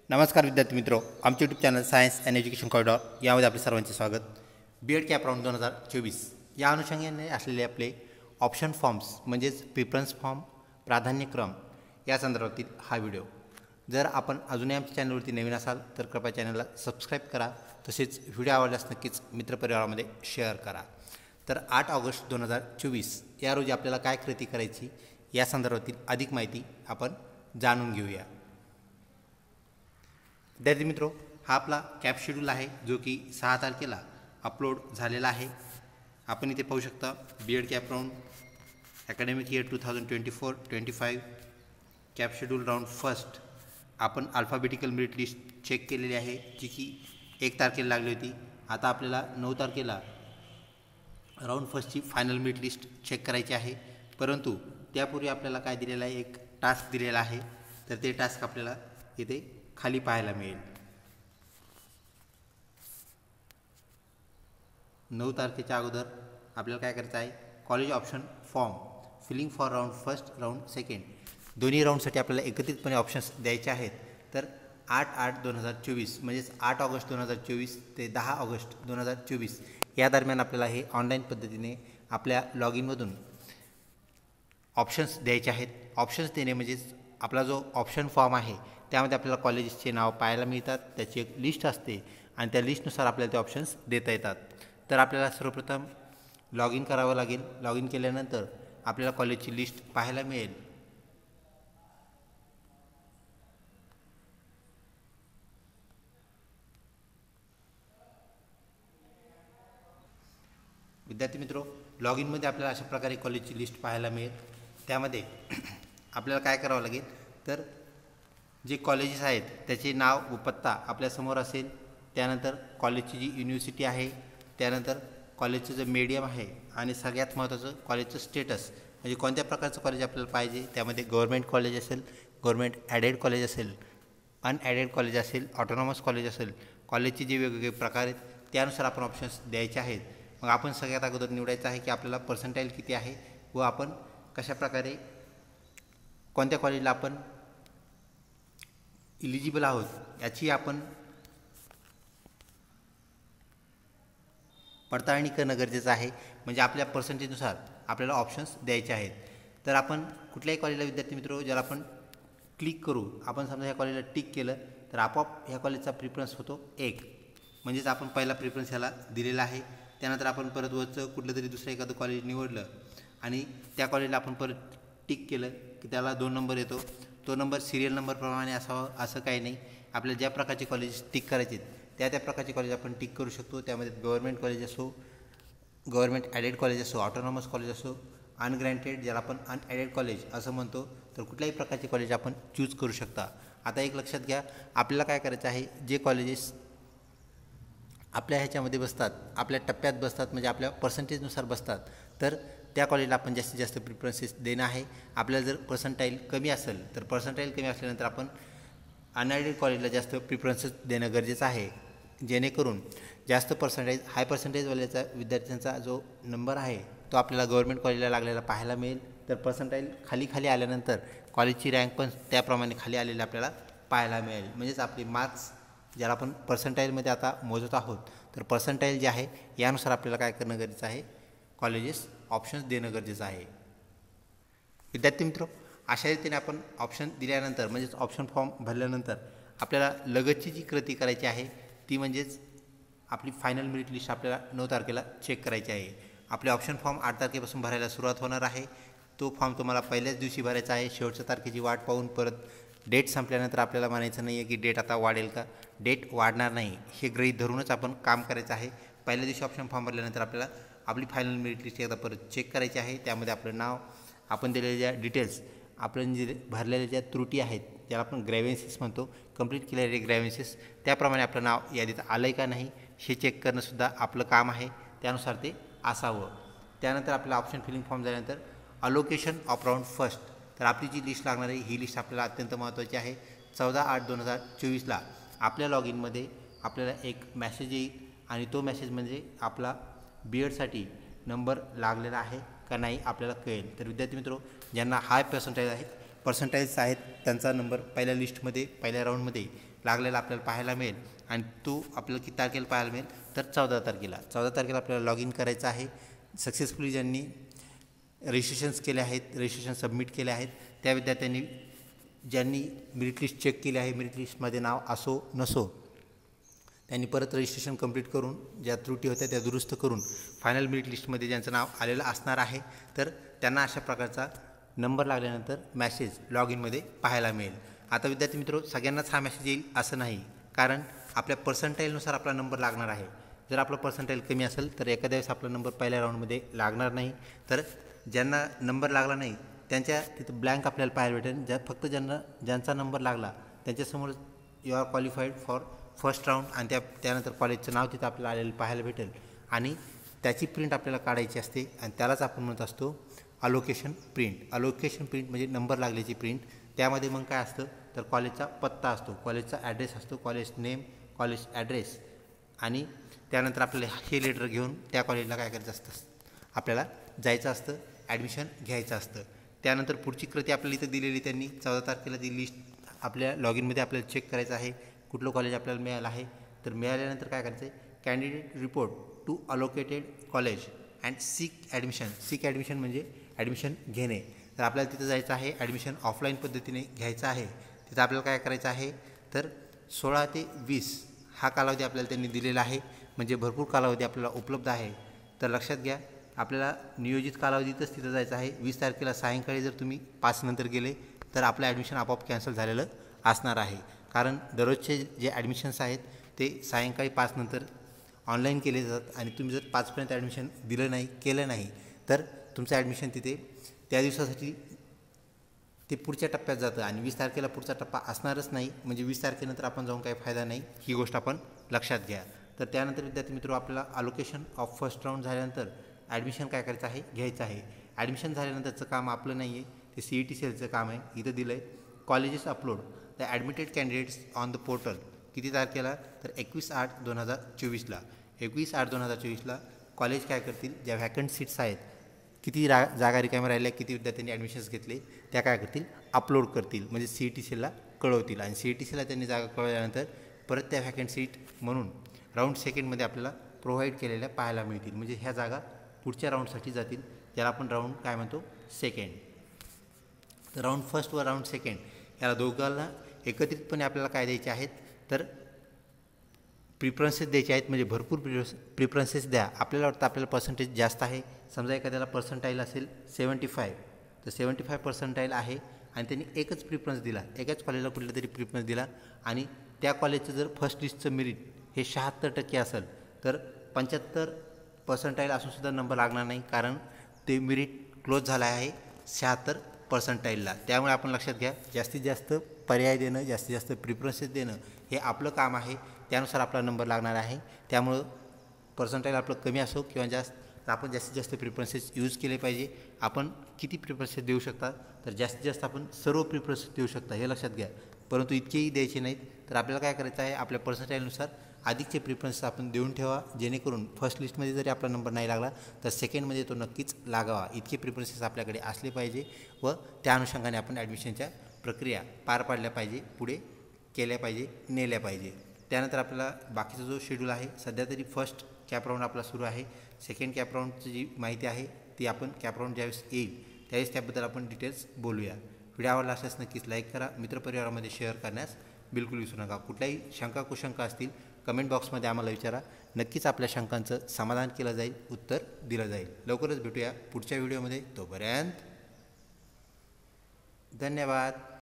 नमस्कार विद्यार्थी मित्रों, आमचे YouTube channel science and education corridor यामध्ये आपले सर्वांचे स्वागत। बीएड कॅप राऊंड 2024 या अनुषंगाने असलेले आपले ऑप्शन फॉर्म्स म्हणजेच प्रिफरन्स फॉर्म प्राधान्यक्रम या संदर्भातील हा व्हिडिओ। जर आपण अजूनही आमच्या चॅनलवरती नवीन असाल तर कृपया चॅनलला सबस्क्राईब करा, तसेच व्हिडिओ आवडल्यास नक्कीच मित्रपरिवारामध्ये शेअर करा। तर 8 ऑगस्ट 2024 या रोजी आपल्याला काय कृती करायची या संदर्भातील अधिक माहिती आपण जाणून घेऊया। विद्यार्थी मित्रों, हा आपला कॅप शेड्यूल आहे जो की 6 तारखेला अपलोड झालेला आहे। आपण इथे पाहू शकता BEd CAP round academic year 2024-25 CAP schedule round first आपण अल्फाबेटिकल मेरिट लिस्ट चेक केलेली आहे, जी की 1 तारखेला लागली होती। आता आपल्याला 9 तारखेला राऊंड फर्स्टची फायनल मेरिट लिस्ट चेक करायची आहे, परंतु त्यापूर्वी आपल्याला काय दिलेला आहे, एक टास्क दिलेला आहे। तर ते टास्क आपल्याला इथे खाली पाहायला मिळेल। 9 तारखेच्या अगोदर आपल्याला काय करायचं आहे, college option form filling for round first round second दोन्ही राऊंडसाठी आपल्याला एकत्रितपणे ऑप्शन्स द्यायचे आहेत। तर 8/8/2024 म्हणजेच 8 ऑगस्ट 2024 ते 10 ऑगस्ट 2024 या दरम्यान आपल्याला हे ऑनलाईन पद्धतीने आपल्या लॉग इनमधून ऑप्शन्स द्यायचे आहेत। ऑप्शन्स देणे म्हणजेच आपला जो ऑप्शन फॉर्म आहे त्यामध्ये आपल्याला कॉलेजेसचे नाव पाहायला मिळतात, त्याची एक लिस्ट असते आणि त्या लिस्टनुसार आपल्याला ते ऑप्शन्स देता येतात। तर आपल्याला सर्वप्रथम लॉग इन करावं लागेल। लॉग इन केल्यानंतर आपल्याला कॉलेजची लिस्ट पाहायला मिळेल। विद्यार्थी मित्रों, लॉग इनमध्ये आपल्याला अशा प्रकारे कॉलेजची लिस्ट पाहायला मिळेल। त्यामध्ये आपल्याला काय करावं लागेल, तर जे कॉलेजेस आहेत त्याचे नाव व पत्ता आपल्यासमोर असेल, त्यानंतर कॉलेजची जी युनिव्हर्सिटी आहे, त्यानंतर कॉलेजचं जे मीडियम आहे आणि सगळ्यात महत्त्वाचं कॉलेजचं स्टेटस म्हणजे कोणत्या प्रकारचं कॉलेज आपल्याला पाहिजे। त्यामध्ये गव्हर्नमेंट कॉलेज असेल, गव्हर्नमेंट ॲडेड कॉलेज असेल, अनॲडेड कॉलेज असेल, ऑटोनॉमस कॉलेज असेल, कॉलेजचे जे वेगवेगळे प्रकार आहेत त्यानुसार आपण ऑप्शन्स द्यायचे आहेत। मग आपण सगळ्यात अगोदर निवडायचं आहे की आपल्याला पर्सेंटाईल किती आहे व आपण कशाप्रकारे कोणत्या कॉलेजला आपण इलिजिबल आहोत याची आपण पडताळणी करणं गरजेचं आहे। म्हणजे आपल्या पर्सेंटेजनुसार आपल्याला ऑप्शन्स द्यायचे आहेत। तर आपण कुठल्याही कॉलेजला विद्यार्थी मित्रो ज्याला आपण क्लिक करू, आपण समजा ह्या कॉलेजला टिक केलं तर आपोआप ह्या कॉलेजचा प्रिफरन्स होतो 1, म्हणजेच आपण पहिला प्रिफरन्स ह्याला दिलेला आहे। त्यानंतर आपण परत वरचं कुठलं तरी दुसरं एखादं कॉलेज निवडलं आणि त्या कॉलेजला आपण परत टिक केलं की त्याला 2 नंबर येतो। तो नंबर सिरियल नंबरप्रमाणे असावा असं काही नाही, आपल्याला ज्या प्रकारचे कॉलेज टिक करायचे त्या प्रकारचे कॉलेज आपण टिक करू शकतो। त्यामध्ये गव्हर्नमेंट कॉलेज असो, गव्हर्नमेंट ॲडेड कॉलेज असो, ऑटोनॉमस कॉलेज असो, अनग्रँटेड ज्याला आपण अनॲडेड कॉलेज असं म्हणतो, तर कुठल्याही प्रकारचे कॉलेज आपण चूज करू शकता। आता एक लक्षात घ्या, आपल्याला काय करायचं आहे, जे कॉलेजेस आपल्या ह्याच्यामध्ये बसतात, आपल्या टप्प्यात बसतात म्हणजे आपल्या पर्सेंटेजनुसार बसतात, तर त्या कॉलेजला आपण जास्तीत जास्त प्रिफरन्सेस देणं आहे। आपल्याला जर पर्सेंटाईल कमी असेल तर पर्सेंटाईल कमी असल्यानंतर आपण अनॲडेड कॉलेजला जास्त प्रिफरन्सेस देणं गरजेचं आहे, जेणेकरून जास्त पर्सेंटेज हाय पर्सेंटेजवाल्याचा विद्यार्थ्यांचा जो नंबर आहे तो आपल्याला गव्हर्नमेंट कॉलेजला लागलेला पाहायला मिळेल। तर पर्सेंटाईल खाली आल्यानंतर कॉलेजची रँक पण त्याप्रमाणे खाली आलेली आपल्याला पाहायला मिळेल। म्हणजेच आपले मार्क्स ज्याला आपण पर्सेंटाईलमध्ये आता मोजत आहोत, तर पर्सेंटाईल जे आहे यानुसार आपल्याला काय करणं गरजेचं आहे, कॉलेजेस ऑप्शन्स देणं गरजेचं आहे। विद्यार्थी मित्रो, अशा रीतीने आपण ऑप्शन दिल्यानंतर म्हणजेच ऑप्शन फॉर्म भरल्यानंतर आपल्याला लगतची जी कृती करायची आहे ती म्हणजेच आपली फायनल मेरिट लिस्ट आपल्याला 9 तारखेला चेक करायची आहे। आपले ऑप्शन फॉर्म 8 तारखेपासून भरायला सुरुवात होणार आहे। तो फॉर्म तुम्हाला पहिल्याच दिवशी भरायचा आहे। शेवटच्या तारखेची वाट पाहून परत डेट संपल्यानंतर आपल्याला म्हणायचं नाही आहे की डेट आता वाढेल का, डेट वाढणार नाही हे गृहीत धरूनच आपण काम करायचं आहे। पहिल्या दिवशी ऑप्शन फॉर्म भरल्यानंतर आपल्याला आपली फायनल मेरिट लिस्ट एकदा परत चेक करायची आहे। त्यामध्ये आपलं नाव, आपण दिलेल्या ज्या डिटेल्स, आपण जे भरलेल्या ज्या त्रुटी आहेत ज्याला आपण ग्रॅव्हन्सेस म्हणतो, कंप्लीट केलेले ग्रॅव्हन्सेस त्याप्रमाणे आपलं नाव यादीत आलं आहे का नाही हे चेक करणंसुद्धा आपलं काम आहे, त्यानुसार ते असावं। त्यानंतर आपल्याला ऑप्शन फिलिंग फॉर्म झाल्यानंतर अलोकेशन ऑफ राऊंड फर्स्ट, तर आपली जी लिस्ट लागणार आहे ही लिस्ट आपल्याला अत्यंत महत्त्वाची आहे। 14/8/2024ला आपल्या लॉग इनमध्ये आपल्याला एक मॅसेज येईल आणि तो मॅसेज म्हणजे आपला बीएडसाठी नंबर लागलेला आहे का नाही आपल्याला कळेल। तर विद्यार्थी मित्रो, ज्यांना हाय पर्सेंटाईल आहेत पर्सेंटाईल्स आहेत त्यांचा नंबर पहिल्या लिस्टमध्ये पहिल्या राऊंडमध्ये लागलेला आपल्याला पाहायला मिळेल आणि तो आपल्याला किती तारखेला पाहायला मिळेल तर 14 तारखेला आपल्याला लॉग इन करायचं आहे. सक्सेसफुली ज्यांनी रजिस्ट्रेशन्स केले आहेत, रजिस्ट्रेशन सबमिट केले आहेत त्या विद्यार्थ्यांनी ज्यांनी मेरिट लिस्ट चेक केली आहे, मेरिट लिस्टमध्ये नाव असो नसो, त्यांनी परत रजिस्ट्रेशन कंप्लीट करून ज्या त्रुटी होत्या त्या दुरुस्त करून फायनल मेरिट लिस्टमध्ये ज्यांचं नाव आलेलं असणार आहे तर त्यांना अशा प्रकारचा नंबर लागल्यानंतर मॅसेज लॉग इनमध्ये पाहायला मिळेल. आता विद्यार्थी मित्र सगळ्यांनाच हा मॅसेज येईल असं नाही, कारण आपल्या पर्सेंटाईलनुसार आपला नंबर लागणार आहे. जर आपला पर्सेंटाईल कमी असेल तर एखाद्या वेळेस आपला नंबर पहिल्या राऊंडमध्ये लागणार नाही. तर ज्यांना नंबर लागला नाही त्यांच्या तिथं ब्लँक आपल्याला पाहायला भेटेल. फक्त ज्यांचा नंबर लागला त्यांच्यासमोर you are qualified for first round आणि त्यानंतर कॉलेजचं नाव तिथं आपल्याला आलेलं पाहायला भेटेल आणि त्याची प्रिंट आपल्याला काढायची असते आणि त्यालाच आपण म्हणत असतो अलोकेशन प्रिंट. अलोकेशन प्रिंट म्हणजे नंबर लागल्याची प्रिंट. त्यामध्ये मग काय असतं तर कॉलेजचा पत्ता असतो, कॉलेजचा ॲड्रेस असतो, कॉलेज नेम, कॉलेज ॲड्रेस आणि त्यानंतर आपल्याला हे लेटर घेऊन त्या कॉलेजला काय करायचं असतं, आपल्याला जायचं असतं, ॲडमिशन घ्यायचं असतं. त्यानंतर पुढची कृती आपल्याला इथं दिलेली त्यांनी 14 तारखेला ती लिस्ट आपल्या लॉग इनमध्ये आपल्याला चेक करायचं आहे कुठलं कॉलेज आपल्याला मिळालं आहे. तर मिळाल्यानंतर काय करायचं आहे, candidate report to allocated college and seek admission. Seek admission म्हणजे ॲडमिशन घेणे. तर आपल्याला तिथं जायचं आहे, ॲडमिशन ऑफलाईन पद्धतीने घ्यायचं आहे. तिथं आपल्याला काय करायचं आहे तर 16 ते 20 हा कालावधी आपल्याला त्यांनी दिलेला आहे, म्हणजे भरपूर कालावधी आपल्याला उपलब्ध आहे. तर लक्षात घ्या आपल्याला नियोजित कालावधीतच तिथं जायचं आहे. 20 तारखेला सायंकाळी जर तुम्ही 5 नंतर गेले तर आपलं ॲडमिशन आपोआप कॅन्सल झालेलं असणार आहे, कारण दररोजचे जे ॲडमिशन्स आहेत ते सायंकाळी 5 नंतर ऑनलाईन केले जातात आणि तुम्ही जर 5पर्यंत ॲडमिशन केलं नाही तर तुमचं ॲडमिशन तिथे त्या दिवसासाठी ते पुढच्या टप्प्यात जातं आणि 20 तारखेला पुढचा टप्पा असणारच नाही, म्हणजे 20 तारखेनंतर आपण जाऊन काही फायदा नाही, ही गोष्ट आपण लक्षात घ्या. तर त्यानंतर विद्यार्थी मित्र आपल्याला अलोकेशन ऑफ फर्स्ट राऊंड झाल्यानंतर ॲडमिशन काय करायचं आहे, घ्यायचं आहे. ॲडमिशन झाल्यानंतरचं काम आपलं नाही आहे, ते CET सेलचं काम आहे. इथं दिलं आहे colleges upload the admitted candidates on the portal. किती तारखेला तर 21/8/2024ला 21/8/2024ला कॉलेज काय करतील, ज्या व्हॅकंट सीट्स आहेत, किती जागा रिकाम्या राहिल्या, किती विद्यार्थ्यांनी ॲडमिशन्स घेतले, त्या काय करतील अपलोड करतील, म्हणजे CET सेलला कळवतील आणि CET सेलला त्यांनी जागा कळवल्यानंतर परत त्या व्हॅकंट सीट म्हणून राऊंड सेकंडमध्ये आपल्याला प्रोव्हाइड केलेल्या पाहायला मिळतील. म्हणजे ह्या जागा पुढच्या राऊंडसाठी जातील, ज्याला आपण राऊंड काय म्हणतो सेकंड. तर राऊंड फर्स्ट व राऊंड सेकंड याला दोघांना एकत्रितपणे आपल्याला काय द्यायचे आहेत तर प्रिफरन्सेस द्यायचे आहेत, म्हणजे भरपूर प्रिफरन्सेस द्या. आपल्याला वाटतं आपल्याला पर्सेंटेज जास्त आहे, समजा एखाद्याला पर्सेंटाईल असेल 75 तर 75 पर्सेंटाईल आहे आणि त्यांनी एकच प्रिफरन्स दिला, एकाच कॉलेजला कुठला तरी प्रिफरन्स दिला आणि त्या कॉलेजचं जर फर्स्ट लिस्टचं मेरिट हे 76% असेल तर 75 पर्सेंटाईल असूनसुद्धा नंबर लागणार नाही, कारण ते मेरिट क्लोज झालं आहे 76 पर्सेंटाईलला. त्यामुळे आपण लक्षात घ्या जास्तीत जास्त पर्याय देणं, जास्तीत जास्त प्रिफरन्सेस देणं हे आपलं काम आहे, त्यानुसार आपला नंबर लागणार आहे. त्यामुळं पर्सेंटाईल आपलं कमी असो किंवा जास्त तर आपण जास्तीत जास्त प्रिफरन्सेस यूज केले पाहिजे. आपण किती प्रिफरन्सेस देऊ शकता तर जास्तीत जास्त आपण सर्व प्रिफरन्सेस देऊ शकता हे लक्षात घ्या, परंतु इतकेही द्यायचे नाहीत. तर आपल्याला काय करायचं आहे, आपल्या पर्सेंटाईलनुसार अधिकचे प्रिफरन्सेस आपण देऊन ठेवा, जेणेकरून फर्स्ट लिस्टमध्ये जरी आपला नंबर नाही लागला तर सेकंडमध्ये तो नक्कीच लागावा. इतके प्रिफरन्सेस आपल्याकडे असले पाहिजे व त्या अनुषंगाने आपण ॲडमिशनच्या प्रक्रिया पार पाडल्या पाहिजे, पुढे केल्या पाहिजे, नेल्या पाहिजे. त्यानंतर आपल्याला बाकीचा जो शेड्यूल आहे, सध्या तरी फर्स्ट कॅप राऊंड आपला सुरू आहे. सेकंड कॅप राऊंडची जी माहिती आहे ती आपण कॅप राऊंड ज्यावेळेस येईल त्यावेळेस त्याबद्दल आपण डिटेल्स बोलूया. व्हिडिओ आवडला असल्यास नक्कीच लाईक करा, मित्रपरिवारामध्ये शेअर करण्यास बिलकुल विसरू नका. कुठल्याही शंका कुशंका असतील कमेंट बॉक्समध्ये आम्हाला विचारा, नक्कीच आपल्या शंकांचं समाधान केलं जाईल, उत्तर दिलं जाईल. लवकरच भेटूया पुढच्या व्हिडिओमध्ये. तोपर्यंत धन्यवाद.